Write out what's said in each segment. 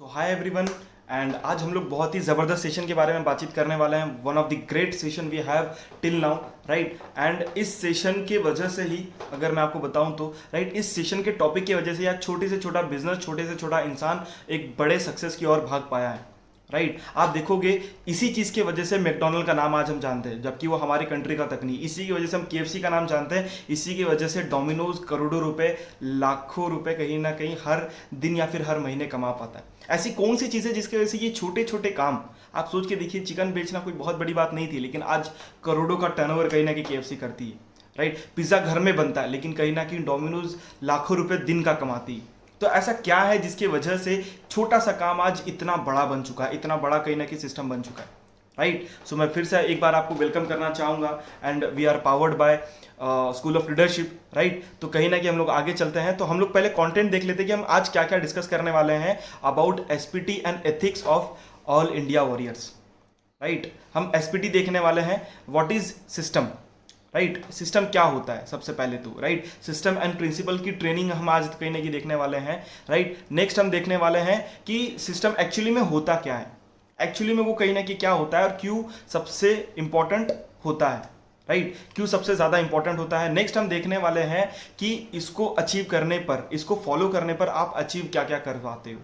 So hi everyone and आज हम लोग बहुत ही ज़बरदस्त सेशन के बारे में बातचीत करने वाले हैं। One of the great session we have till now, right. And इस सेशन के वजह से ही अगर मैं आपको बताऊं तो राइट, इस सेशन के टॉपिक की वजह से या छोटे से छोटा बिजनेस, छोटे से छोटा इंसान एक बड़े सक्सेस की ओर भाग पाया है, राइट। आप देखोगे इसी चीज़ की वजह से मैकडोनल्ड का नाम आज हम जानते हैं, जबकि वो हमारी कंट्री का तक नहीं। इसी की वजह से हम केएफसी का नाम जानते हैं। इसी की वजह से डोमिनोज करोड़ों रुपए, लाखों रुपए कहीं ना कहीं हर दिन या फिर हर महीने कमा पाता है। ऐसी कौन सी चीज़ है जिसकी वजह से ये छोटे छोटे काम, आप सोच के देखिए, चिकन बेचना कोई बहुत बड़ी बात नहीं थी, लेकिन आज करोड़ों का टर्नओवर कहीं ना कहीं केएफसी करती है, राइट। पिज्ज़ा घर में बनता है, लेकिन कहीं ना कहीं डोमिनोज लाखों रुपए दिन का कमाती है। तो ऐसा क्या है जिसकी वजह से छोटा सा काम आज इतना बड़ा बन चुका है, इतना बड़ा कहीं ना कहीं सिस्टम बन चुका है, राइट। सो मैं फिर से एक बार आपको वेलकम करना चाहूँगा and we are powered by school of leadership, right. तो कहीं ना कहीं हम लोग आगे चलते हैं। तो हम लोग पहले कंटेंट देख लेते हैं कि हम आज क्या क्या डिस्कस करने वाले हैं about SPT and ethics of all India warriors, right. हम एसपीटी देखने वाले हैं, what is system, right. System क्या होता है सबसे पहले तो, राइट। सिस्टम एंड प्रिंसिपल की ट्रेनिंग हम आज कहीं ना कहीं देखने वाले हैं, राइट। नेक्स्ट हम देखने वाले हैं कि सिस्टम एक्चुअली में होता क्या है, एक्चुअली में वो कहीं ना कहीं क्या होता है और क्यों सबसे इंपॉर्टेंट होता है, राइट। क्यों सबसे ज़्यादा इंपॉर्टेंट होता है। नेक्स्ट हम देखने वाले हैं कि इसको अचीव करने पर, इसको फॉलो करने पर आप अचीव क्या क्या कर पाते हो,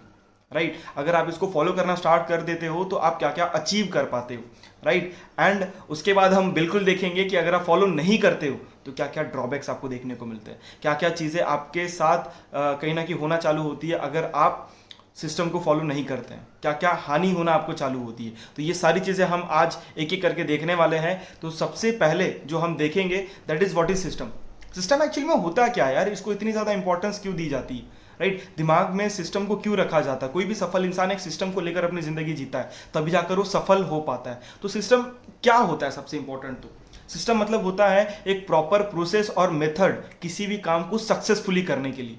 राइट। अगर आप इसको फॉलो करना स्टार्ट कर देते हो तो आप क्या क्या अचीव कर पाते हो, राइट। एंड उसके बाद हम बिल्कुल देखेंगे कि अगर आप फॉलो नहीं करते हो तो क्या क्या ड्रॉबैक्स आपको देखने को मिलते हैं, क्या क्या चीज़ें आपके साथ कहीं ना कहीं होना चालू होती है अगर आप सिस्टम को फॉलो नहीं करते हैं, क्या क्या हानि होना आपको चालू होती है। तो ये सारी चीज़ें हम आज एक एक करके देखने वाले हैं। तो सबसे पहले जो हम देखेंगे that is what is system. System actually में होता क्या है यार, इसको इतनी ज़्यादा इंपॉर्टेंस क्यों दी जाती है, राइट। दिमाग में सिस्टम को क्यों रखा जाता है। कोई भी सफल इंसान एक सिस्टम को लेकर अपनी जिंदगी जीता है, तभी जाकर वो सफल हो पाता है। तो सिस्टम क्या होता है सबसे इंपॉर्टेंट तो सिस्टम मतलब होता है एक प्रॉपर प्रोसेस और मेथड किसी भी काम को सक्सेसफुली करने के लिए,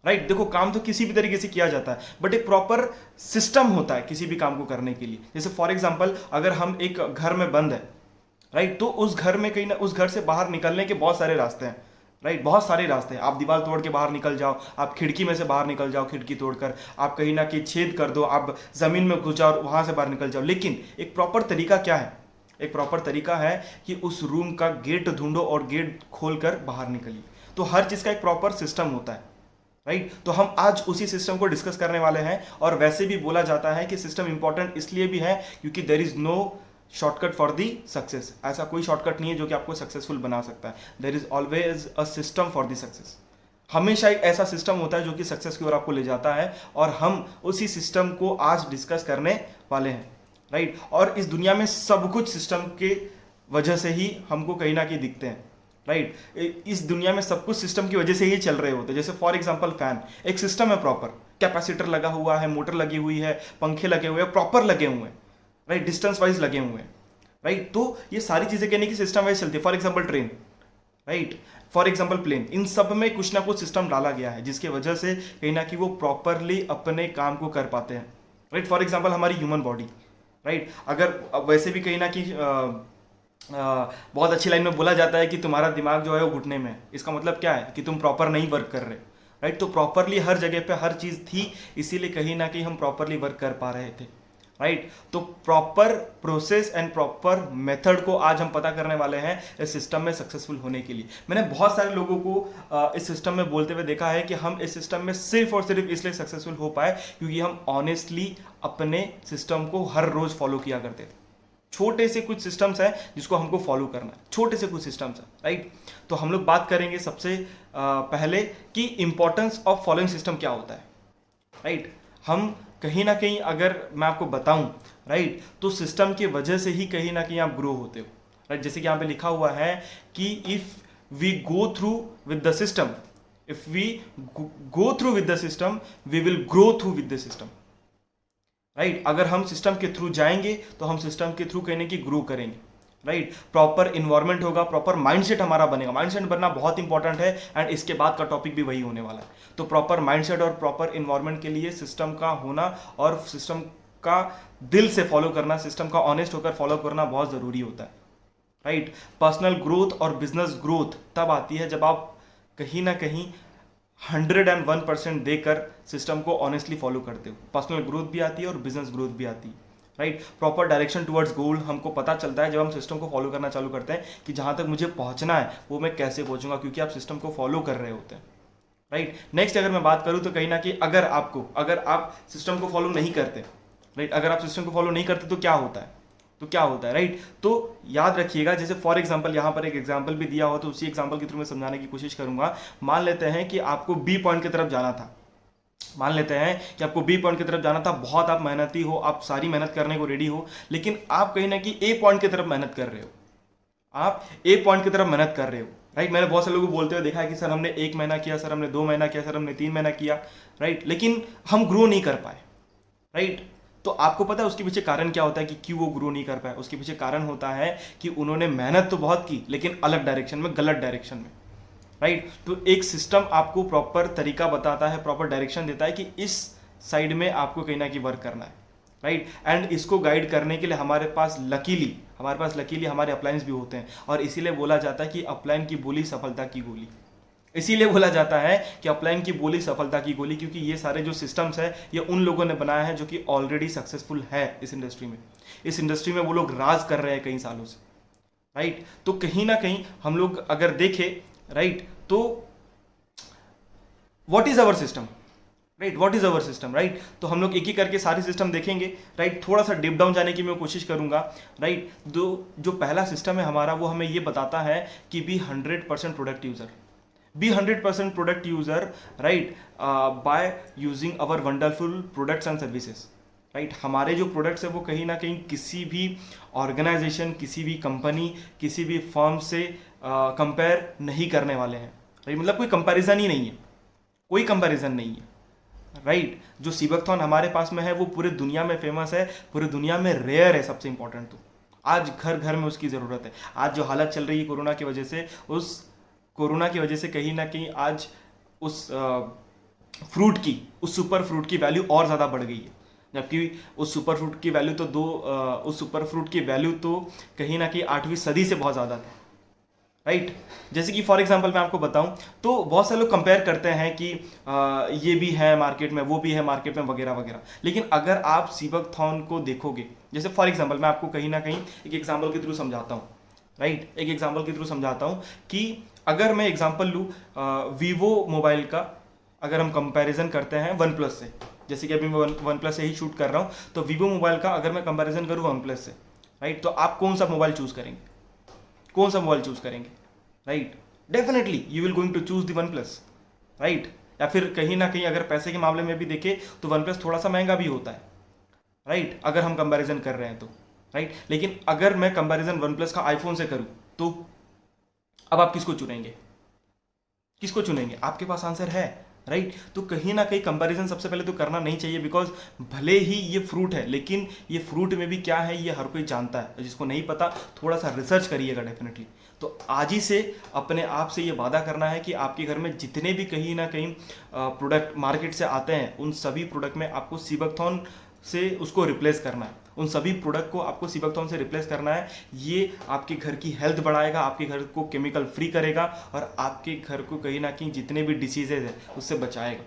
राइट। देखो काम तो किसी भी तरीके से किया जाता है, बट एक प्रॉपर सिस्टम होता है किसी भी काम को करने के लिए। जैसे फॉर एग्जाम्पल अगर हम एक घर में बंद है, राइट, तो उस घर में कहीं ना उस घर से बाहर निकलने के बहुत सारे रास्ते हैं, राइट। बहुत सारे रास्ते हैं। आप दीवार तोड़ के बाहर निकल जाओ, आप खिड़की में से बाहर निकल जाओ खिड़की तोड़कर, आप कहीं ना कहीं छेद कर दो, आप जमीन में घुस जाओ वहां से बाहर निकल जाओ। लेकिन एक प्रॉपर तरीका क्या है, एक प्रॉपर तरीका है कि उस रूम का गेट ढूंढो और गेट खोलकर बाहर निकलिए। तो हर चीज का एक प्रॉपर सिस्टम होता है, राइट। तो हम आज उसी सिस्टम को डिस्कस करने वाले हैं। और वैसे भी बोला जाता है कि सिस्टम इंपॉर्टेंट इसलिए भी है क्योंकि there is no shortcut for the success. ऐसा कोई शॉर्टकट नहीं है जो कि आपको सक्सेसफुल बना सकता है। There is always a system for the success. हमेशा एक ऐसा सिस्टम होता है जो कि सक्सेस की ओर आपको ले जाता है, और हम उसी सिस्टम को आज डिस्कस करने वाले हैं, राइट। और इस दुनिया में सब कुछ सिस्टम के वजह से ही हमको कहीं ना कहीं दिखते हैं, राइट। इस दुनिया में सब कुछ सिस्टम की वजह से ही चल रहे होते हैं। जैसे फॉर एग्जांपल फैन एक सिस्टम है, प्रॉपर कैपेसिटर लगा हुआ है, मोटर लगी हुई है, पंखे लगे हुए हैं, प्रॉपर लगे हुए हैं, राइट, डिस्टेंस वाइज लगे हुए हैं, राइट। तो ये सारी चीजें कहने की सिस्टम वाइज चलती है। For example train, right, for example plane, इन सब में कुछ ना कुछ सिस्टम डाला गया है जिसकी वजह से कहीं ना कहीं वो प्रॉपरली अपने काम को कर पाते हैं, राइट। फॉर एग्जांपल हमारी ह्यूमन बॉडी, राइट। अगर वैसे भी कहीं ना कहीं बहुत अच्छी लाइन में बोला जाता है कि तुम्हारा दिमाग जो है वो घुटने में है। इसका मतलब क्या है कि तुम प्रॉपर नहीं वर्क कर रहे, राइट। तो प्रॉपरली हर जगह पे हर चीज़ थी, इसीलिए कहीं ना कहीं हम प्रॉपरली वर्क कर पा रहे थे, राइट। तो proper process and proper method को आज हम पता करने वाले हैं इस सिस्टम में सक्सेसफुल होने के लिए। मैंने बहुत सारे लोगों को इस सिस्टम में बोलते हुए देखा है कि हम इस सिस्टम में सिर्फ और सिर्फ इसलिए सक्सेसफुल हो पाए क्योंकि हम ऑनेस्टली अपने सिस्टम को हर रोज फॉलो किया करते थे। छोटे से कुछ सिस्टम्स हैं जिसको हमको फॉलो करना है, छोटे से कुछ सिस्टम्स हैं, राइट। तो हम लोग बात करेंगे सबसे पहले कि इंपॉर्टेंस ऑफ फॉलोइंग सिस्टम क्या होता है, राइट। हम कहीं ना कहीं अगर मैं आपको बताऊं, राइट, तो सिस्टम की वजह से ही कहीं ना कहीं आप ग्रो होते हो, राइट। जैसे कि यहाँ पे लिखा हुआ है कि if we go through with the system, if we go through with the system we will grow through with the system, right. अगर हम सिस्टम के थ्रू जाएंगे तो हम सिस्टम के थ्रू कहने की ग्रो करेंगे, राइट। प्रॉपर इन्वायरमेंट होगा, प्रॉपर माइंडसेट हमारा बनेगा। माइंडसेट बनना बहुत इंपॉर्टेंट है एंड इसके बाद का टॉपिक भी वही होने वाला है। तो प्रॉपर माइंडसेट और प्रॉपर इन्वायरमेंट के लिए सिस्टम का होना और सिस्टम का दिल से फॉलो करना, सिस्टम का ऑनेस्ट होकर फॉलो करना बहुत जरूरी होता है, राइट। पर्सनल ग्रोथ और बिजनेस ग्रोथ तब आती है जब आप कहीं ना कहीं 101% देकर सिस्टम को ऑनेस्टली फॉलो करते हो, पर्सनल ग्रोथ भी आती है और बिजनेस ग्रोथ भी आती है, राइट। प्रॉपर डायरेक्शन टुवर्ड्स गोल हमको पता चलता है जब हम सिस्टम को फॉलो करना चालू करते हैं कि जहां तक मुझे पहुंचना है वो मैं कैसे पहुंचूंगा, क्योंकि आप सिस्टम को फॉलो कर रहे होते हैं, राइट। नेक्स्ट अगर मैं बात करूं तो कहीं ना कहीं अगर आप सिस्टम को फॉलो नहीं करते, राइट, अगर आप सिस्टम को फॉलो नहीं करते तो क्या होता है, राइट। तो याद रखिएगा, जैसे फॉर एग्जांपल यहाँ पर एक एग्जांपल भी दिया हो तो उसी एग्जांपल के थ्रू मैं समझाने की कोशिश करूंगा। मान लेते हैं कि आपको बी पॉइंट की तरफ जाना था, बहुत आप मेहनती हो, आप सारी मेहनत करने को रेडी हो, लेकिन आप कहीं ना कहीं ए पॉइंट की तरफ मेहनत कर रहे हो, राइट। मैंने बहुत से लोगों को बोलते हुए देखा है कि सर हमने 1 महीना किया, सर हमने 2 महीना किया, सर हमने 3 महीना किया, राइट, लेकिन हम ग्रो नहीं कर पाए, राइट। तो आपको पता है उसके पीछे कारण क्या होता है कि क्यों वो ग्रो नहीं कर पाए? उसके पीछे कारण होता है कि उन्होंने मेहनत तो बहुत की लेकिन अलग डायरेक्शन में, गलत डायरेक्शन में, राइट। तो एक सिस्टम आपको प्रॉपर तरीका बताता है, प्रॉपर डायरेक्शन देता है कि इस साइड में आपको कहीं ना कहीं वर्क करना है, राइट। एंड इसको गाइड करने के लिए हमारे पास लकीली हमारे अपलाइंस भी होते हैं, और इसीलिए बोला जाता है कि अपलाइन की बोली सफलता की गोली। क्योंकि ये सारे जो सिस्टम्स है ये उन लोगों ने बनाया है जो कि ऑलरेडी सक्सेसफुल है इस इंडस्ट्री में वो लोग राज कर रहे हैं कई सालों से, राइट। तो कहीं ना कहीं हम लोग अगर देखें, राइट, तो what is our system, right. तो हम लोग एक एक करके सारे सिस्टम देखेंगे, राइट। थोड़ा सा डिप डाउन जाने की मैं कोशिश करूंगा, राइट। जो पहला सिस्टम है हमारा वो हमें ये बताता है कि be 100% product user, right, by using our wonderful products and services, right. हमारे जो प्रोडक्ट्स है वो कहीं ना कहीं किसी भी ऑर्गेनाइजेशन, किसी भी कंपनी, किसी भी फर्म से कंपेयर नहीं करने वाले हैं, राइट। मतलब कोई कंपैरिजन नहीं है, राइट। जो सीबकथॉन हमारे पास में है वो पूरे दुनिया में फेमस है, पूरे दुनिया में रेयर है। सबसे इंपॉर्टेंट तो आज घर घर में उसकी ज़रूरत है। आज जो हालत चल रही है कोरोना की वजह से कहीं ना कहीं आज उस सुपर फ्रूट की वैल्यू और ज़्यादा बढ़ गई है, जबकि उस सुपर फ्रूट की वैल्यू तो कहीं ना कहीं 8वीं सदी से बहुत ज़्यादा था, राइट। जैसे कि फॉर एग्जांपल मैं आपको बताऊं तो बहुत सारे लोग कंपेयर करते हैं कि ये भी है मार्केट में, वो भी है मार्केट में, वगैरह वगैरह। लेकिन अगर आप सीबकथॉन को देखोगे, जैसे फॉर एग्जांपल मैं आपको कहीं ना कहीं एक एग्जांपल के थ्रू समझाता हूँ, राइट। कि अगर मैं एग्जांपल लूँ वीवो मोबाइल का, अगर हम कंपैरिजन करते हैं वन प्लस से, जैसे कि अभी मैं वन प्लस से ही शूट कर रहा हूँ, तो वीवो मोबाइल का अगर मैं कंपैरिजन करूँ वन प्लस से, राइट, तो आप कौन सा मोबाइल चूज करेंगे, right. Definitely you will going to choose the OnePlus, right. या फिर कहीं ना कहीं अगर पैसे के मामले में भी देखें तो वन प्लस थोड़ा सा महंगा भी होता है, राइट, अगर हम कंपैरिजन कर रहे हैं तो, राइट। लेकिन अगर मैं कंपैरिजन वन प्लस का आईफोन से करूं तो अब आप किसको चुनेंगे? आपके पास आंसर है, राइट। तो कहीं ना कहीं कंपैरिजन सबसे पहले तो करना नहीं चाहिए, बिकॉज भले ही ये फ्रूट है लेकिन ये फ्रूट में भी क्या है ये हर कोई जानता है। जिसको नहीं पता थोड़ा सा रिसर्च करिएगा डेफिनेटली। तो आज ही से अपने आप से ये वादा करना है कि आपके घर में जितने भी कहीं ना कहीं प्रोडक्ट मार्केट से आते हैं उन सभी प्रोडक्ट में आपको सीबकथॉन से उसको रिप्लेस करना है, उन सभी प्रोडक्ट को आपको सीबकथॉन से रिप्लेस करना है। ये आपके घर की हेल्थ बढ़ाएगा, आपके घर को केमिकल फ्री करेगा और आपके घर को कहीं ना कहीं जितने भी डिसीजेज है उससे बचाएगा,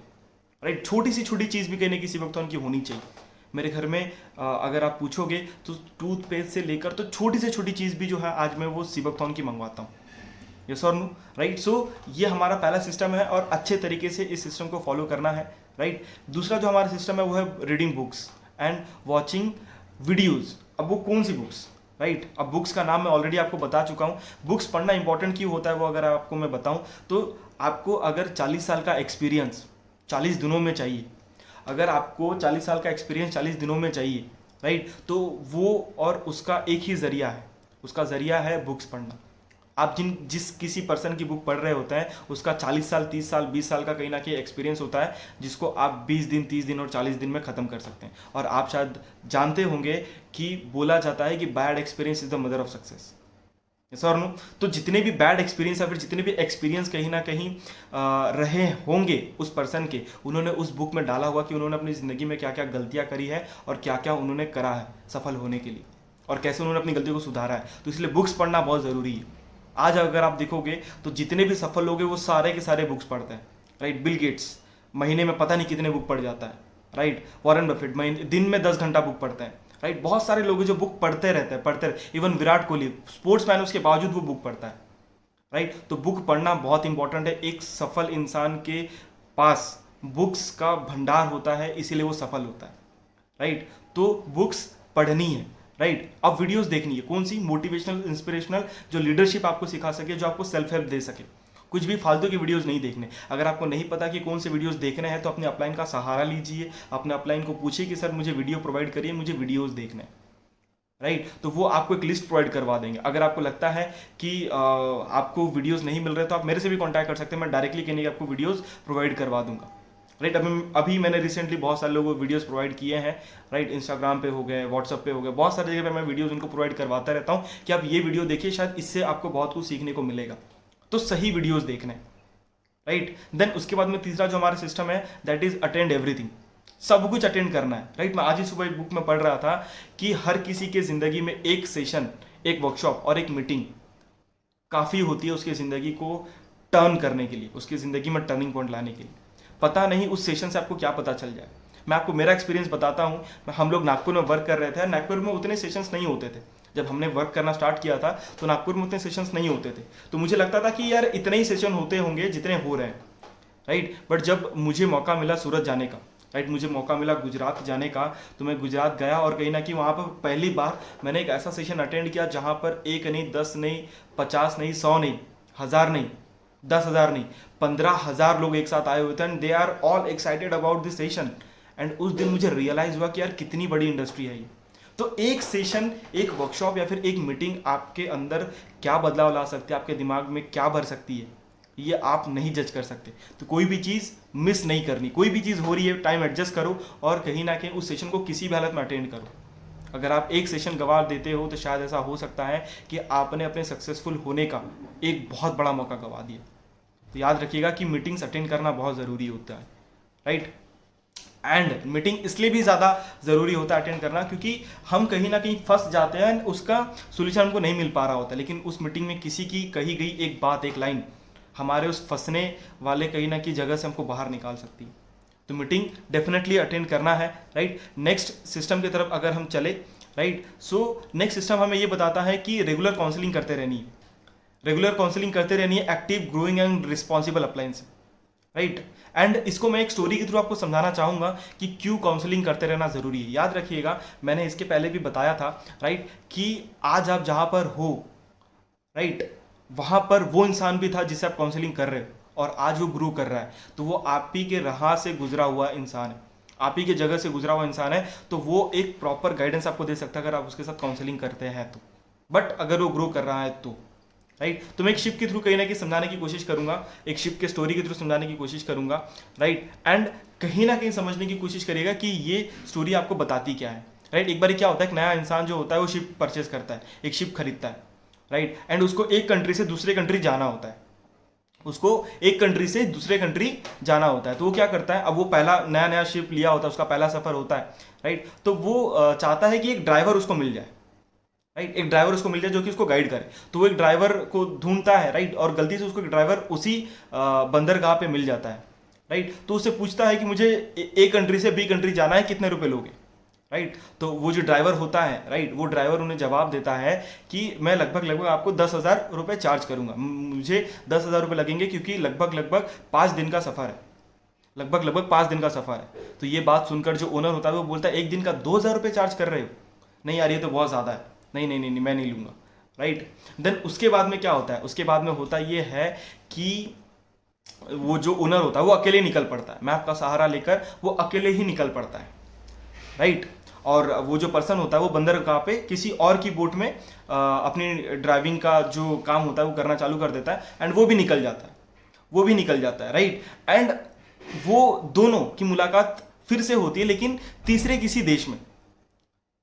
राइट। छोटी सी छोटी चीज़ भी कहने की सीबकथॉन की होनी चाहिए। मेरे घर में अगर आप पूछोगे तो टूथपेस्ट से लेकर तो छोटी से छोटी चीज़ भी जो है आज मैं वो सीबकथॉन की मंगवाता हूँ, यस और नो, राइट। सो ये हमारा पहला सिस्टम है और अच्छे तरीके से इस सिस्टम को फॉलो करना है, राइट। दूसरा जो हमारा सिस्टम है वो है reading books and watching videos. अब वो कौन सी बुक्स, राइट। अब बुक्स का नाम मैं ऑलरेडी आपको बता चुका हूँ। बुक्स पढ़ना इंपॉर्टेंट क्यों होता है वो अगर आपको मैं बताऊँ तो आपको अगर 40 साल का एक्सपीरियंस 40 दिनों में चाहिए, अगर आपको 40 साल का एक्सपीरियंस 40 दिनों में चाहिए, राइट, तो वो और उसका एक ही जरिया है, उसका जरिया है बुक्स पढ़ना। आप जिस किसी पर्सन की बुक पढ़ रहे होते हैं उसका 40 साल 30 साल 20 साल का कहीं ना कहीं एक्सपीरियंस होता है, जिसको आप 20 दिन 30 दिन और 40 दिन में ख़त्म कर सकते हैं। और आप शायद जानते होंगे कि बोला जाता है कि bad experience is the mother of success, yes और नो। तो जितने भी बैड एक्सपीरियंस या फिर जितने भी एक्सपीरियंस कहीं ना कहीं रहे होंगे उस पर्सन के, उन्होंने उस बुक में डाला हुआ कि उन्होंने अपनी ज़िंदगी में क्या क्या गलतियाँ करी है और क्या क्या उन्होंने करा है सफल होने के लिए और कैसे उन्होंने अपनी गलतियों को सुधारा है। तो इसलिए बुक्स पढ़ना बहुत ज़रूरी है। आज अगर आप देखोगे तो जितने भी सफल लोग हैं वो सारे के सारे बुक्स पढ़ते हैं, राइट। बिल गेट्स महीने में पता नहीं कितने बुक पढ़ जाता है, राइट। वॉरेन बफेट महीने दिन में 10 घंटा बुक पढ़ते हैं, राइट। बहुत सारे लोग हैं जो बुक पढ़ते रहते हैं, पढ़ते रहते। Even Virat Kohli sports man, उसके बावजूद वो बुक पढ़ता है, राइट। तो बुक पढ़ना बहुत इंपॉर्टेंट है। एक सफल इंसान के पास बुक्स का भंडार होता है, इसीलिए वो सफल होता है, राइट। तो बुक्स पढ़नी है, राइट। अब वीडियोस देखनी है, कौन सी? मोटिवेशनल, इंस्पिरेशनल, जो लीडरशिप आपको सिखा सके, जो आपको सेल्फ हेल्प दे सके। कुछ भी फालतू की वीडियोस नहीं देखने। अगर आपको नहीं पता कि कौन से वीडियोस देखने हैं तो अपने अपलाइन का सहारा लीजिए, अपने अपलाइन को पूछिए कि सर मुझे वीडियो प्रोवाइड करिए, मुझे वीडियोस देखने हैं, राइट। तो वो आपको एक लिस्ट प्रोवाइड करवा देंगे। अगर आपको लगता है कि आपको वीडियोस नहीं मिल रहे तो आप मेरे से भी कॉन्टैक्ट कर सकते हैं, मैं डायरेक्टली कहने की आपको वीडियोस प्रोवाइड करवा दूंगा, राइट। अभी मैंने रिसेंटली बहुत सारे लोगों को वीडियोस प्रोवाइड किए हैं, राइट। इंस्टाग्राम पे हो गए, व्हाट्सअप पे हो गए, बहुत सारी जगह पे मैं वीडियोस उनको प्रोवाइड करवाता रहता हूँ कि आप ये वीडियो देखिए, शायद इससे आपको बहुत कुछ सीखने को मिलेगा। तो सही वीडियोस देखने, राइट। देन उसके बाद में तीसरा जो हमारा सिस्टम है दैट इज अटेंड एवरीथिंग। सब कुछ अटेंड करना है, राइट। मैं आज ही सुबह एक बुक में पढ़ रहा था कि हर किसी के जिंदगी में एक सेशन, एक वर्कशॉप और एक मीटिंग काफी होती है उसकी जिंदगी को टर्न करने के लिए, उसकी जिंदगी में टर्निंग पॉइंट लाने के लिए। पता नहीं उस सेशन से आपको क्या पता चल जाए। मैं आपको मेरा एक्सपीरियंस बताता हूँ। हम लोग नागपुर में वर्क कर रहे थे, नागपुर में उतने सेशंस नहीं होते थे। जब हमने वर्क करना स्टार्ट किया था तो नागपुर में उतने सेशंस नहीं होते थे, तो मुझे लगता था कि यार इतने ही सेशन होते होंगे जितने हो रहे हैं, राइट। बट जब मुझे मौका मिला सूरत जाने का, राइट, मुझे मौका मिला गुजरात जाने का, तो मैं गुजरात गया और कहीं ना कहीं वहाँ पर पहली बार मैंने एक ऐसा सेशन अटेंड किया जहाँ पर 1 नहीं, 10 नहीं, 50 नहीं, 100 नहीं, 1000 नहीं, 10,000 नहीं, 15,000 लोग एक साथ आए हुए थे and they are all excited about this session. And उस दिन मुझे रियलाइज हुआ कि यार कितनी बड़ी इंडस्ट्री है ये। तो एक सेशन, एक वर्कशॉप या फिर एक मीटिंग आपके अंदर क्या बदलाव ला सकती है, आपके दिमाग में क्या भर सकती है, ये आप नहीं जज कर सकते। तो कोई भी चीज़ मिस नहीं करनी, कोई भी चीज़ हो रही है टाइम एडजस्ट करो और कहीं ना कहीं उस सेशन को किसी भी हालत में अटेंड करो। अगर आप एक सेशन गंवा देते हो तो शायद ऐसा हो सकता है कि आपने अपने सक्सेसफुल होने का एक बहुत बड़ा मौका गंवा दिया। तो याद रखिएगा कि मीटिंग्स अटेंड करना बहुत ज़रूरी होता है, राइट। एंड मीटिंग इसलिए भी ज़्यादा ज़रूरी होता है अटेंड करना क्योंकि हम कहीं ना कहीं फंस जाते हैं, उसका सोल्यूशन हमको नहीं मिल पा रहा होता, लेकिन उस मीटिंग में किसी की कही गई एक बात, एक लाइन हमारे उस फंसने वाले कहीं ना कहीं जगह से हमको बाहर निकाल सकती है। तो मीटिंग डेफिनेटली अटेंड करना है, राइट। नेक्स्ट सिस्टम की तरफ अगर हम चले, राइट, सो नेक्स्ट सिस्टम हमें ये बताता है कि रेगुलर काउंसलिंग करते रहनी है, रेगुलर काउंसलिंग करते रहनी है, active, growing and responsible appliance, right. And इसको मैं एक स्टोरी के थ्रू आपको समझाना चाहूंगा कि क्यों काउंसलिंग करते रहना जरूरी है। याद रखिएगा मैंने इसके पहले भी बताया था, राइट, कि आज आप जहां पर हो, राइट, वहां पर वो इंसान भी था जिससे आप काउंसलिंग कर रहे हो और आज वो ग्रो कर रहा है, तो वो आप ही के राह से गुजरा हुआ इंसान है, आप ही के जगह से गुजरा हुआ इंसान है, तो वो एक प्रॉपर गाइडेंस आपको दे सकता है अगर आप उसके साथ काउंसलिंग करते हैं तो। बट अगर वो ग्रो कर रहा है तो, राइट, तो मैं एक शिप के थ्रू कहीं ना कहीं समझाने की कोशिश करूंगा, एक शिप के स्टोरी के थ्रू समझाने की कोशिश करूंगा, राइट। एंड कहीं ना कहीं समझने की कोशिश करिएगा कि ये स्टोरी आपको बताती क्या है, राइट। एक बार क्या होता है, एक नया इंसान जो होता है वो शिप परचेज करता है, एक शिप खरीदता है, राइट। एंड उसको एक कंट्री से दूसरे कंट्री जाना होता है, उसको एक कंट्री से दूसरे कंट्री जाना होता है। तो वो क्या करता है, अब वो पहला नया नया शिप लिया होता है, उसका पहला सफर होता है, राइट। तो वो चाहता है कि एक ड्राइवर उसको मिल जाए, राइट, एक ड्राइवर उसको मिल जाए जो कि उसको गाइड करे। तो वो एक ड्राइवर को ढूंढता है, राइट, और गलती से उसको एक ड्राइवर उसी बंदरगाह पे मिल जाता है, राइट। तो उससे पूछता है कि मुझे ए कंट्री से बी कंट्री जाना है, कितने रुपए लोगे, राइट। तो वो जो ड्राइवर होता है, राइट, वो ड्राइवर उन्हें जवाब देता है कि मैं लगभग आपको 10,000 रुपये चार्ज करूंगा, मुझे 10,000 रुपये लगेंगे क्योंकि लगभग 5 दिन का सफर है, लगभग 5 दिन का सफर है। तो ये बात सुनकर जो ओनर होता है वो बोलता है 1 दिन का 2,000 रुपये चार्ज कर रहे हो, नहीं यार ये तो बहुत ज़्यादा है, नहीं नहीं नहीं मैं नहीं लूँगा, राइट। देन उसके बाद में क्या होता है, उसके बाद में होता ये है कि वो जो ओनर होता है वो अकेले निकल पड़ता है, मैप का सहारा लेकर वो अकेले ही निकल पड़ता है, राइट। और वो जो पर्सन होता है वो बंदरगाह पे किसी और की बोट में अपनी ड्राइविंग का जो काम होता है वो करना चालू कर देता है एंड वो भी निकल जाता है, वो भी निकल जाता है, राइट। एंड वो दोनों की मुलाकात फिर से होती है लेकिन तीसरे किसी देश में,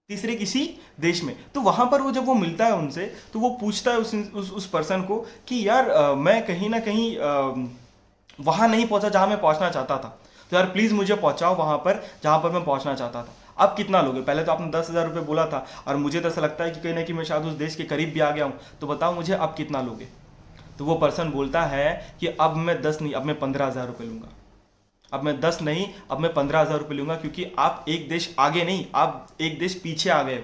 तीसरे किसी देश में। तो वहां पर वो जब वो मिलता है उनसे तो वो पूछता है उस पर्सन को कि यार मैं कहीं ना कहीं वहां नहीं पहुंचा जहां मैं पहुंचना चाहता था, तो यार प्लीज मुझे पहुंचाओ वहां पर जहां पर मैं पहुंचना चाहता था। अब कितना लोगे, पहले तो आपने 10,000 रुपये बोला था और मुझे तो ऐसा लगता है कि कहीं ना कहीं मैं शायद उस देश के करीब भी आ गया हूं, तो बताओ मुझे अब कितना लोगे। तो वो पर्सन बोलता है कि अब मैं 10 नहीं, अब मैं 15,000 रुपये लूँगा, अब मैं 10 नहीं, अब मैं 15,000 रुपये लूँगा, क्योंकि आप एक देश आगे नहीं, आप एक देश पीछे आ गए हो,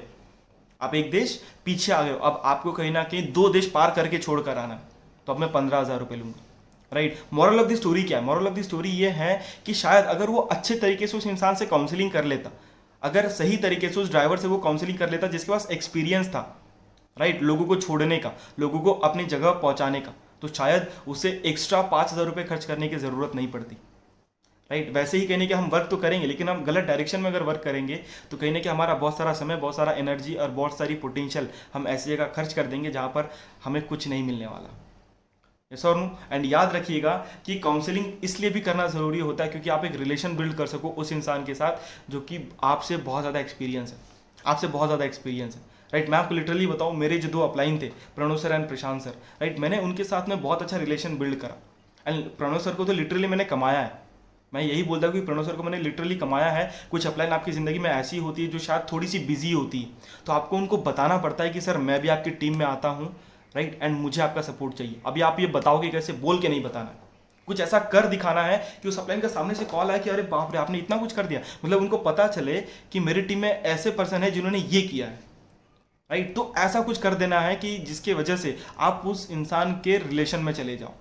आप एक देश पीछे आ गए हो, अब आपको कहीं ना कहीं 2 देश पार करके छोड़ कर आना है, तो अब मैं 15,000 रुपये लूँगा, right. Moral of the story क्या है? मॉरल ऑफ द स्टोरी ये है कि शायद अगर वो अच्छे तरीके से उस इंसान से काउंसलिंग कर लेता, अगर सही तरीके से उस ड्राइवर से वो काउंसलिंग कर लेता जिसके पास एक्सपीरियंस था, राइट, लोगों को छोड़ने का, लोगों को अपनी जगह पहुंचाने का, तो शायद उसे एक्स्ट्रा 5,000 रुपये खर्च करने की ज़रूरत नहीं पड़ती, राइट। वैसे ही कहने कि हम वर्क तो करेंगे, लेकिन हम गलत डायरेक्शन में अगर वर्क करेंगे तो कहीं ना कि हमारा बहुत सारा समय, बहुत सारा एनर्जी और बहुत सारी पोटेंशियल हम ऐसी जगह खर्च कर देंगे जहाँ पर हमें कुछ नहीं मिलने वाला। यस और नो। एंड याद रखिएगा कि काउंसलिंग इसलिए भी करना ज़रूरी होता है क्योंकि आप एक रिलेशन बिल्ड कर सको उस इंसान के साथ जो कि आपसे बहुत ज़्यादा एक्सपीरियंस है, आपसे बहुत ज़्यादा एक्सपीरियंस है, राइट। मैं आपको लिटरली बताऊँ, मेरे जो 2 अपलाइन थे, Pranav sir and Prashant sir, right, मैंने उनके साथ में बहुत अच्छा रिलेशन बिल्ड करा। एंड प्रणव सर को तो लिटरली मैंने कमाया है, मैं यही बोलता हूँ कि प्रणव सर को मैंने लिटरली कमाया है। कुछ अपलाइन आपकी ज़िंदगी में ऐसी होती है जो शायद थोड़ी सी बिजी होती है, तो आपको उनको बताना पड़ता है कि सर मैं भी आपकी टीम में आता हूँ, राइट, एंड मुझे आपका सपोर्ट चाहिए। अभी आप ये बताओगे कैसे, बोल के नहीं बताना, कुछ ऐसा कर दिखाना है कि उस अपलाइन का सामने से कॉल आए कि अरे बाप रे आपने इतना कुछ कर दिया, मतलब उनको पता चले कि मेरी टीम में ऐसे पर्सन है जिन्होंने ये किया है, राइट। तो ऐसा कुछ कर देना है कि जिसके वजह से आप उस इंसान के रिलेशन में चले जाओ,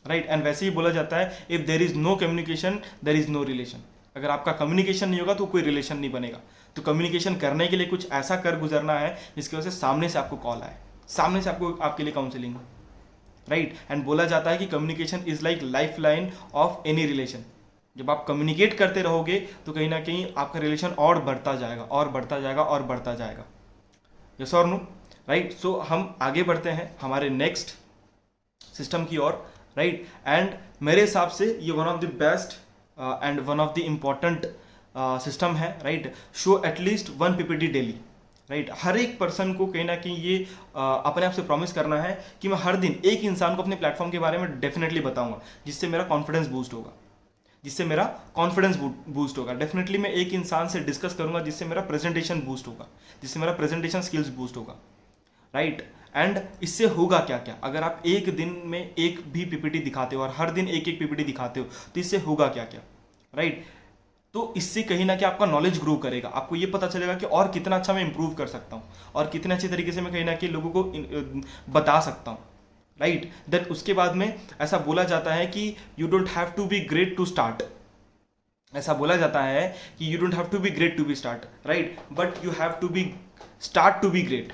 राइट। एंड वैसे ही बोला जाता है, if there is no communication there is no relation. अगर आपका कम्युनिकेशन नहीं होगा तो कोई रिलेशन नहीं बनेगा। तो कम्युनिकेशन करने के लिए कुछ ऐसा कर गुजरना है जिसकी वजह से सामने से आपको कॉल आए, सामने से आपको आपके लिए काउंसलिंग हो, राइट। एंड बोला जाता है कि communication is like life line of any relation. जब आप कम्युनिकेट करते रहोगे तो कहीं ना कहीं आपका रिलेशन और बढ़ता जाएगा और बढ़ता जाएगा और बढ़ता जाएगा। यस और नो, राइट। सो हम आगे बढ़ते हैं हमारे नेक्स्ट सिस्टम की ओर, राइट। एंड मेरे हिसाब से ये one of the best and one of the important system है, right. Show at least 1 PPT daily, right. हर एक पर्सन को कहीं ना कहीं ये अपने आप से प्रॉमिस करना है कि मैं हर दिन एक इंसान को अपने प्लेटफॉर्म के बारे में डेफिनेटली बताऊंगा, जिससे मेरा कॉन्फिडेंस बूस्ट होगा, जिससे मेरा कॉन्फिडेंस बूस्ट होगा। डेफिनेटली मैं एक इंसान से डिस्कस करूंगा जिससे मेरा प्रेजेंटेशन बूस्ट होगा, जिससे मेरा प्रेजेंटेशन स्किल्स बूस्ट होगा, राइट। एंड इससे होगा क्या क्या, अगर आप एक दिन में एक भी पीपीटी दिखाते हो और हर दिन एक एक पीपीटी दिखाते हो तो इससे होगा क्या क्या, राइट। तो इससे कहीं ना कहीं आपका नॉलेज ग्रो करेगा, आपको ये पता चलेगा कि और कितना अच्छा मैं इंप्रूव कर सकता हूँ और कितने अच्छे तरीके से मैं कहीं ना कहीं लोगों को बता सकता हूँ, राइट। देन उसके बाद में ऐसा बोला जाता है कि you don't have to be great to start, ऐसा बोला जाता है कि you don't have to be great to be start, right, but you have to be start to be great,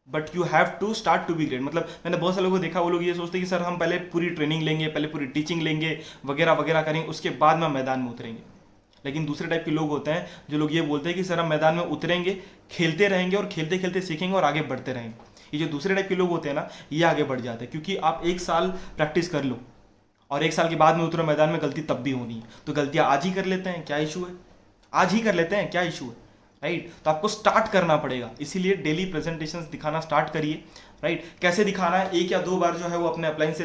but you have to start to be great. मतलब मैंने बहुत सारे लोगों को देखा, वो लोग ये सोचते हैं कि सर हम पहले पूरी ट्रेनिंग लेंगे, पहले पूरी टीचिंग लेंगे, वगैरह वगैरह करेंगे, उसके बाद में मैदान में उतरेंगे। लेकिन दूसरे टाइप के लोग होते हैं जो लोग ये बोलते हैं कि सर हम मैदान में उतरेंगे, खेलते रहेंगे और खेलते खेलते सीखेंगे और आगे बढ़ते रहेंगे। ये जो दूसरे टाइप के लोग होते हैं ना, ये आगे बढ़ जाते हैं, क्योंकि आप 1 साल प्रैक्टिस कर लो और 1 साल के बाद में उतरो मैदान में, गलती तब भी होनी है। तो गलतियाँ आज ही कर लेते हैं, क्या इशू है, आज ही कर लेते हैं, क्या इशू है, राइट। तो आपको स्टार्ट करना पड़ेगा, इसीलिए डेली प्रेजेंटेशंस दिखाना स्टार्ट करिए, राइट। कैसे दिखाना है, 1 या 2 बार जो है वो अपने अपलाइन से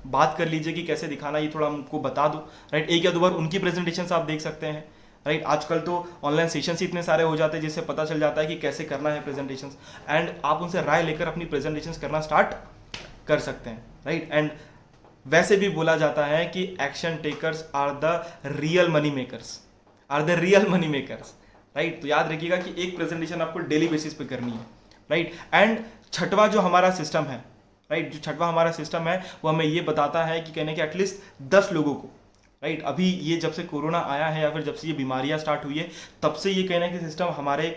बात कर लीजिए कि कैसे दिखाना, ये थोड़ा हमको बता दो, राइट। 1 या 2 बार उनकी प्रेजेंटेशंस आप देख सकते हैं, राइट। आजकल तो ऑनलाइन सेशंस ही इतने सारे हो जाते हैं जिससे पता चल जाता है कि कैसे करना है प्रेजेंटेशंस, एंड आप उनसे राय लेकर अपनी प्रेजेंटेशंस करना स्टार्ट कर सकते हैं, राइट। एंड वैसे भी बोला जाता है कि action takers are the real money makers, are the real money makers, right. तो याद रखिएगा कि एक प्रेजेंटेशन आपको डेली बेसिस पे करनी है, राइट। एंड छठवां जो हमारा सिस्टम है, राइट, जो छठवां हमारा सिस्टम है वो हमें ये बताता है कि कहने के एटलीस्ट 10 लोगों को, राइट। अभी ये जब से कोरोना आया है या फिर जब से ये बीमारियां स्टार्ट हुई है, तब से ये कहने के सिस्टम हमारे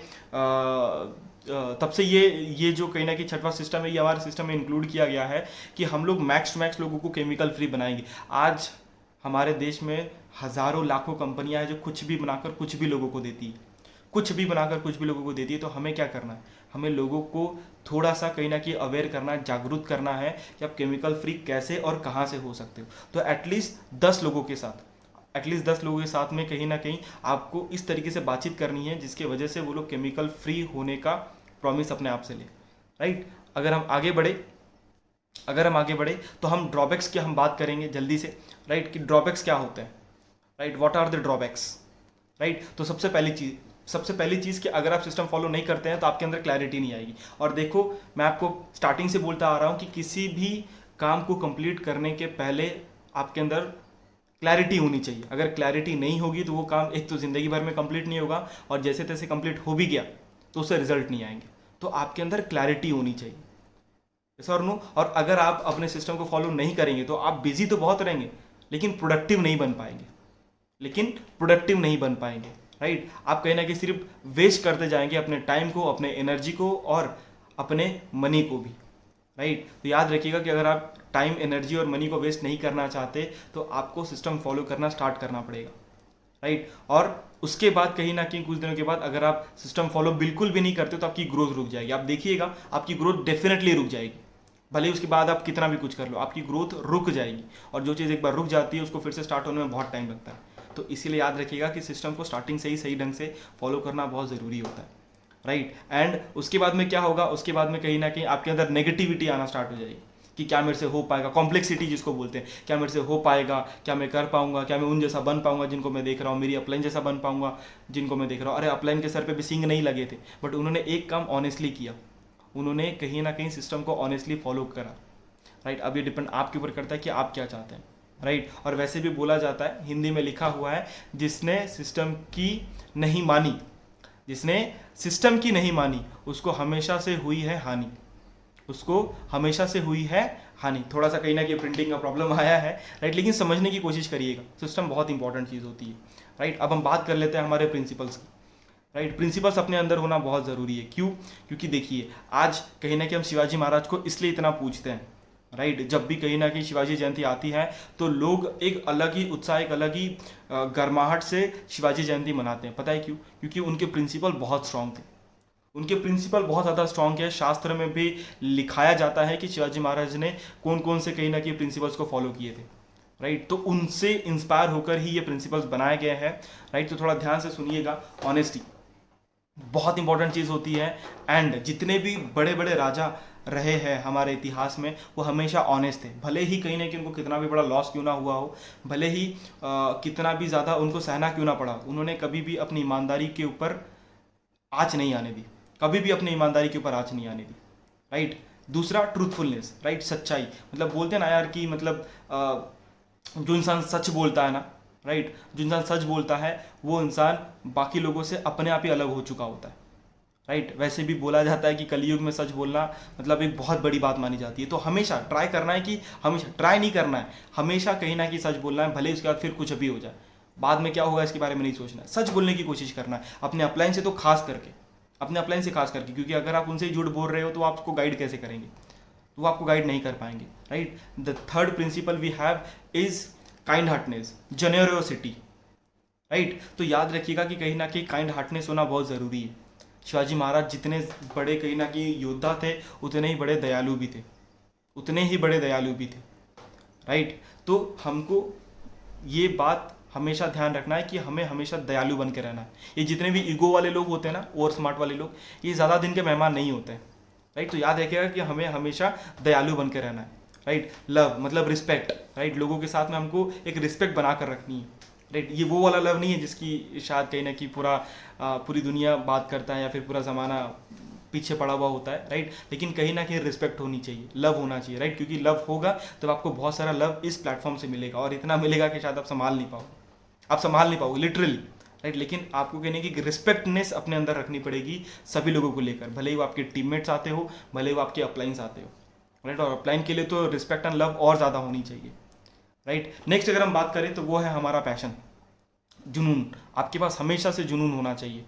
तब से ये जो कहीं ना कहीं छठवां सिस्टम है ये हमारे सिस्टम में इंक्लूड किया गया है कि हम लोग मैक्स टू मैक्स लोगों को केमिकल फ्री बनाएंगे। आज हमारे देश में हज़ारों लाखों कंपनियां हैं जो कुछ भी बनाकर कुछ भी लोगों को देती है, कुछ भी बनाकर कुछ भी लोगों को देती है। तो हमें क्या करना है, हमें लोगों को थोड़ा सा कहीं ना कहीं अवेयर करना है, जागरूक करना है कि आप केमिकल फ्री कैसे और कहाँ से हो सकते हो। तो एटलीस्ट 10 लोगों के साथ, एटलीस्ट 10 लोगों के साथ में कहीं ना कहीं आपको इस तरीके से बातचीत करनी है जिसके वजह से वो लोग केमिकल फ्री होने का प्रॉमिस अपने आप से ले, राइट। अगर हम आगे बढ़े तो हम ड्रॉबैक्स की हम बात करेंगे जल्दी से, राइट, कि ड्रॉबैक्स क्या होते हैं, right, what are the drawbacks, right. तो सबसे पहली चीज़ कि अगर आप सिस्टम फॉलो नहीं करते हैं तो आपके अंदर क्लैरिटी नहीं आएगी। और देखो, मैं आपको स्टार्टिंग से बोलता आ रहा हूँ कि किसी भी काम को कंप्लीट करने के पहले आपके अंदर क्लैरिटी होनी चाहिए। अगर क्लैरिटी नहीं होगी तो वो काम एक तो ज़िंदगी भर में कंप्लीट नहीं होगा, और जैसे तैसे कंप्लीट हो भी गया तो उससे रिजल्ट नहीं आएंगे। तो आपके अंदर क्लैरिटी होनी चाहिए, यस और नो। और अगर आप अपने सिस्टम को फॉलो नहीं करेंगे तो आप बिजी तो बहुत रहेंगे लेकिन प्रोडक्टिव नहीं बन पाएंगे, राइट। आप कहीं ना कहीं सिर्फ वेस्ट करते जाएंगे अपने टाइम को, अपने एनर्जी को और अपने मनी को भी, राइट। तो याद रखिएगा कि अगर आप टाइम, एनर्जी और मनी को वेस्ट नहीं करना चाहते तो आपको सिस्टम फॉलो करना स्टार्ट करना पड़ेगा, राइट। और उसके बाद कहीं ना कहीं कुछ दिनों के बाद अगर आप सिस्टम फॉलो बिल्कुल भी नहीं करते तो आपकी ग्रोथ रुक जाएगी। आप देखिएगा आपकी ग्रोथ डेफिनेटली रुक जाएगी, भले ही उसके बाद आप कितना भी कुछ कर लो, आपकी ग्रोथ रुक जाएगी। और जो चीज़ एक बार रुक जाती है उसको फिर से स्टार्ट होने में बहुत टाइम लगता है। तो इसीलिए याद रखिएगा कि सिस्टम को स्टार्टिंग से ही सही ढंग से फॉलो करना बहुत ज़रूरी होता है, राइट। एंड उसके बाद में क्या होगा, उसके बाद में कहीं ना कहीं आपके अंदर नेगेटिविटी आना स्टार्ट हो जाएगी कि क्या मेरे से हो पाएगा, कॉम्प्लेक्सिटी जिसको बोलते हैं, क्या मेरे से हो पाएगा, क्या मैं कर पाऊंगा, क्या मैं उन जैसा बन पाऊंगा जिनको मैं देख रहा हूँ, मेरी अपलाइन जैसा बन पाऊंगा जिनको मैं देख रहा हूँ। अरे अपलाइन के सर पे भी सींग नहीं लगे थे, बट उन्होंने एक काम ऑनेस्टली किया, उन्होंने कहीं ना कहीं सिस्टम को ऑनेस्टली फॉलो करा, राइट। अब ये डिपेंड आपके ऊपर करता है कि आप क्या चाहते हैं, राइट। और वैसे भी बोला जाता है, हिंदी में लिखा हुआ है, जिसने सिस्टम की नहीं मानी, जिसने सिस्टम की नहीं मानी उसको हमेशा से हुई है हानि, उसको हमेशा से हुई है हानि। थोड़ा सा कहीं ना कहीं प्रिंटिंग का प्रॉब्लम आया है, राइट, लेकिन समझने की कोशिश करिएगा, सिस्टम बहुत इंपॉर्टेंट चीज़ होती है, राइट। अब हम बात कर लेते हैं हमारे प्रिंसिपल्स की, राइट। प्रिंसिपल्स अपने अंदर होना बहुत ज़रूरी है। क्यों? क्योंकि देखिए आज कहीं ना कहीं हम शिवाजी महाराज को इसलिए इतना पूछते हैं, राइट। जब भी कहीं ना कहीं शिवाजी जयंती आती है तो लोग एक अलग ही उत्साह, एक अलग ही गर्माहट से शिवाजी जयंती मनाते हैं। पता है क्यों? क्योंकि उनके प्रिंसिपल बहुत स्ट्रांग थे, उनके प्रिंसिपल बहुत ज़्यादा स्ट्रांग है। शास्त्र में भी लिखाया जाता है कि शिवाजी महाराज ने कौन कौन से कहीं ना कहीं प्रिंसिपल्स को फॉलो किए थे, राइट। तो उनसे इंस्पायर होकर ही ये प्रिंसिपल्स बनाए गए हैं, राइट। तो थोड़ा ध्यान से सुनिएगा, ऑनेस्टी बहुत इंपॉर्टेंट चीज़ होती है। एंड जितने भी बड़े बड़े राजा रहे हैं हमारे इतिहास में वो हमेशा ऑनेस्ट थे, भले ही कहीं ना कहीं उनको कितना भी बड़ा लॉस क्यों ना हुआ हो, भले ही कितना भी ज़्यादा उनको सहना क्यों ना पड़ा, उन्होंने कभी भी अपनी ईमानदारी के ऊपर आँच नहीं आने दी, कभी भी अपनी ईमानदारी के ऊपर आँच नहीं आने दी, राइट। दूसरा ट्रूथफुलनेस, राइट, सच्चाई। मतलब बोलते हैं ना यार कि मतलब जो इंसान सच बोलता है ना, राइट, जो इंसान सच बोलता है वो इंसान बाकी लोगों से अपने आप ही अलग हो चुका होता है, राइट। वैसे भी बोला जाता है कि कलयुग में सच बोलना मतलब एक बहुत बड़ी बात मानी जाती है। तो हमेशा ट्राई करना है कि हमेशा ट्राई नहीं करना है, हमेशा कहीं ना कहीं सच बोलना है, भले ही उसके बाद फिर कुछ भी हो जाए, बाद में क्या होगा इसके बारे में नहीं सोचना है, सच बोलने की कोशिश करना है अपने अपलाइन से, तो खास करके अपने अपलाइन से खास करके, क्योंकि अगर आप उनसे झूठ बोल रहे हो तो आपको गाइड कैसे करेंगे, तो वो आपको गाइड नहीं कर पाएंगे, right. The third principle we have is kind heartness, generosity, right. तो याद रखिएगा कि कहीं ना कहीं काइंड हार्टनेस होना बहुत ज़रूरी है। शिवाजी महाराज जितने बड़े कहीं ना कहीं योद्धा थे उतने ही बड़े दयालु भी थे, उतने ही बड़े दयालु भी थे, राइट। तो हमको ये बात हमेशा ध्यान रखना है कि हमें हमेशा दयालु बन के रहना है। ये जितने भी ईगो वाले लोग होते हैं ना, ओवर स्मार्ट वाले लोग, ये ज़्यादा दिन के मेहमान नहीं होते हैं, राइट। तो याद रखिएगा कि हमें हमेशा दयालु बन के रहना है, राइट। लव मतलब रिस्पेक्ट, राइट, लोगों के साथ में हमको एक रिस्पेक्ट बना कर रखनी है, राइट। ये वो वाला लव नहीं है जिसकी शायद कहीं ना कहीं पूरी दुनिया बात करता है या फिर पूरा ज़माना पीछे पड़ा हुआ होता है, राइट। लेकिन कहीं ना कहीं रिस्पेक्ट होनी चाहिए, लव होना चाहिए, राइट। क्योंकि लव होगा तो आपको बहुत सारा लव इस प्लेटफॉर्म से मिलेगा, और इतना मिलेगा कि शायद आप संभाल नहीं पाओगे लिटरली, राइट। लेकिन आपको कहने की रिस्पेक्टनेस अपने अंदर रखनी पड़ेगी सभी लोगों को लेकर, भले ही वो आपके टीममेट्स आते हो, भले ही वो आपके अपलाइंस आते हो, राइट। और अपलाइन के लिए तो रिस्पेक्ट एंड लव और ज़्यादा होनी चाहिए, राइट। नेक्स्ट अगर हम बात करें तो वो है हमारा पैशन, जुनून। आपके पास हमेशा से जुनून होना चाहिए,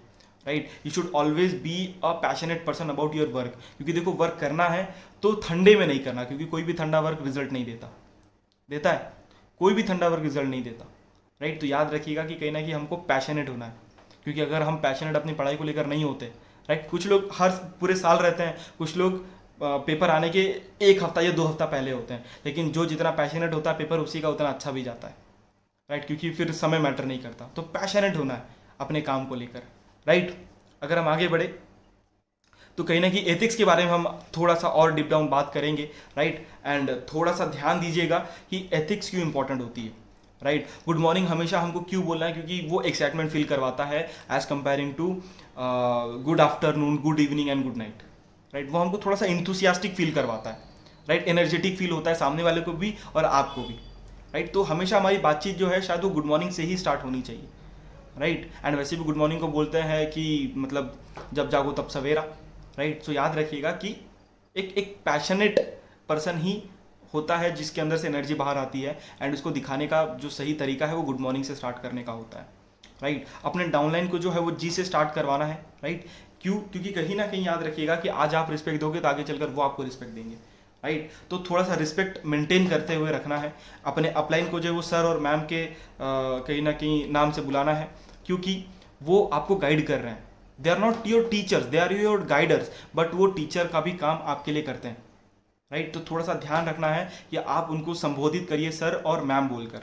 right. You should always be a passionate person about your work. क्योंकि देखो वर्क करना है तो ठंडे में नहीं करना, क्योंकि कोई भी ठंडा वर्क रिजल्ट नहीं देता है, कोई भी ठंडा वर्क रिजल्ट नहीं देता, राइट। तो याद रखिएगा कि कहीं ना कहीं हमको पैशनेट होना है, क्योंकि अगर हम पैशनेट अपनी पढ़ाई को लेकर नहीं होते, राइट, कुछ लोग हर पूरे साल रहते हैं, कुछ लोग पेपर आने के 1 हफ्ता या 2 हफ्ता पहले होते हैं, लेकिन जो जितना पैशनेट होता है पेपर उसी का उतना अच्छा भी जाता है, राइट। क्योंकि फिर समय मैटर नहीं करता। तो पैशनेट होना है अपने काम को लेकर, राइट। अगर हम आगे बढ़े तो कहीं ना कहीं एथिक्स के बारे में हम थोड़ा सा और डीप डाउन बात करेंगे, राइट। एंड थोड़ा सा ध्यान दीजिएगा कि एथिक्स क्यों इंपॉर्टेंट होती है, राइट। गुड मॉर्निंग हमेशा हमको क्यों बोलना है? क्योंकि वो एक्साइटमेंट फील करवाता है as comparing to good afternoon, good evening and good night, right. वो हमको थोड़ा सा इंथुसियास्टिक फील करवाता है, राइट, एनर्जेटिक फील होता है सामने वाले को भी और आपको भी, राइट। तो हमेशा हमारी बातचीत जो है शायद वो गुड मॉर्निंग से ही स्टार्ट होनी चाहिए, राइट। एंड वैसे भी गुड मॉर्निंग को बोलते हैं कि मतलब जब जागो तब सवेरा, राइट। सो याद रखिएगा कि एक पैशनेट पर्सन ही होता है जिसके अंदर से एनर्जी बाहर आती है, एंड उसको दिखाने का जो सही तरीका है वो गुड मॉर्निंग से स्टार्ट करने का होता है, राइट। अपने डाउनलाइन को जो है वो जी से स्टार्ट करवाना है, राइट। क्यों? क्योंकि कहीं ना कहीं याद रखिएगा कि आज आप रिस्पेक्ट दोगे तो आगे चलकर वो आपको रिस्पेक्ट देंगे, राइट। तो थोड़ा सा रिस्पेक्ट मेंटेन करते हुए रखना है। अपने अपलाइन को जो है वो सर और मैम के कहीं ना कहीं नाम से बुलाना है, क्योंकि वो आपको गाइड कर रहे हैं। They are not your teachers, they are your guiders, but वो टीचर का भी काम आपके लिए करते हैं, राइट। तो थोड़ा सा ध्यान रखना है कि आप उनको संबोधित करिए सर और मैम बोलकर,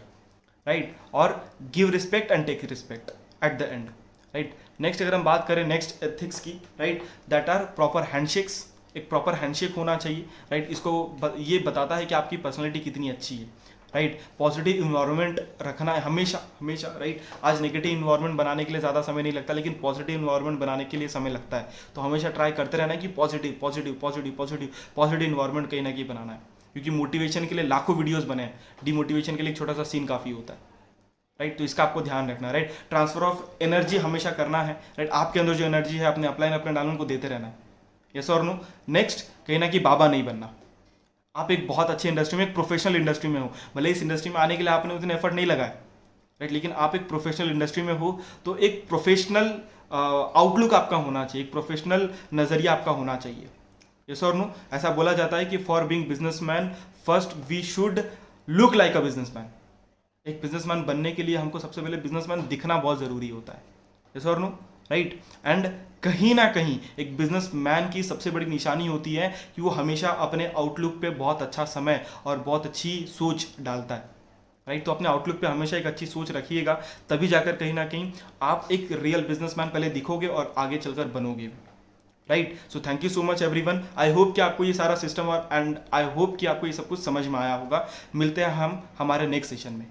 राइट। और give respect and take respect at the end, right. Next अगर हम बात करें नेक्स्ट एथिक्स की, right, that are proper handshakes. एक प्रॉपर हैंडशेक होना चाहिए, राइट। इसको ये बताता है कि आपकी पर्सनैलिटी कितनी अच्छी है, राइट। पॉजिटिव इन्वायरमेंट रखना है हमेशा हमेशा, राइट। आज नेगेटिव इन्वायरमेंट बनाने के लिए ज़्यादा समय नहीं लगता, लेकिन पॉजिटिव इन्वायरमेंट बनाने के लिए समय लगता है। तो हमेशा ट्राई करते रहना है कि positive positive positive positive positive environment कहीं ना कहीं बनाना है, क्योंकि मोटिवेशन के लिए लाखों वीडियोज़ बने हैं, डिमोटिवेशन के लिए एक छोटा सा सीन काफ़ी होता है, राइट। तो इसका आपको ध्यान रखना है, राइट। ट्रांसफर ऑफ एनर्जी हमेशा करना है, राइट। आपके अंदर जो एनर्जी है अपने अपलाइन अपने डाउनलाइन को देते रहना है, यस और नो। नेक्स्ट, कहीं ना कहीं बाबा नहीं बनना। आप एक बहुत अच्छे इंडस्ट्री में, एक प्रोफेशनल इंडस्ट्री में हो, भले इस इंडस्ट्री में आने के लिए आपने उतने एफर्ट नहीं लगाए, राइट, लेकिन आप एक प्रोफेशनल इंडस्ट्री में हो तो एक प्रोफेशनल आउटलुक आपका होना चाहिए, एक प्रोफेशनल नज़रिया आपका होना चाहिए, यस और नो। ऐसा बोला जाता है कि for being businessman first we should look like a businessman. एक बिजनेसमैन बनने के लिए हमको सबसे पहले बिजनेसमैन दिखना बहुत ज़रूरी होता है, यस और नो, राइट। एंड कहीं ना कहीं एक बिजनेसमैन की सबसे बड़ी निशानी होती है कि वो हमेशा अपने आउटलुक पे बहुत अच्छा समय और बहुत अच्छी सोच डालता है, राइट। तो अपने आउटलुक पे हमेशा एक अच्छी सोच रखिएगा, तभी जाकर कहीं ना कहीं आप एक रियल बिजनेसमैन पहले दिखोगे और आगे चलकर बनोगे भी, right. So thank you so much everyone. I hope कि आपको ये सारा सिस्टम और एंड आई होप कि आपको ये सब कुछ समझ में आया होगा। मिलते हैं हम हमारे नेक्स्ट सेशन में।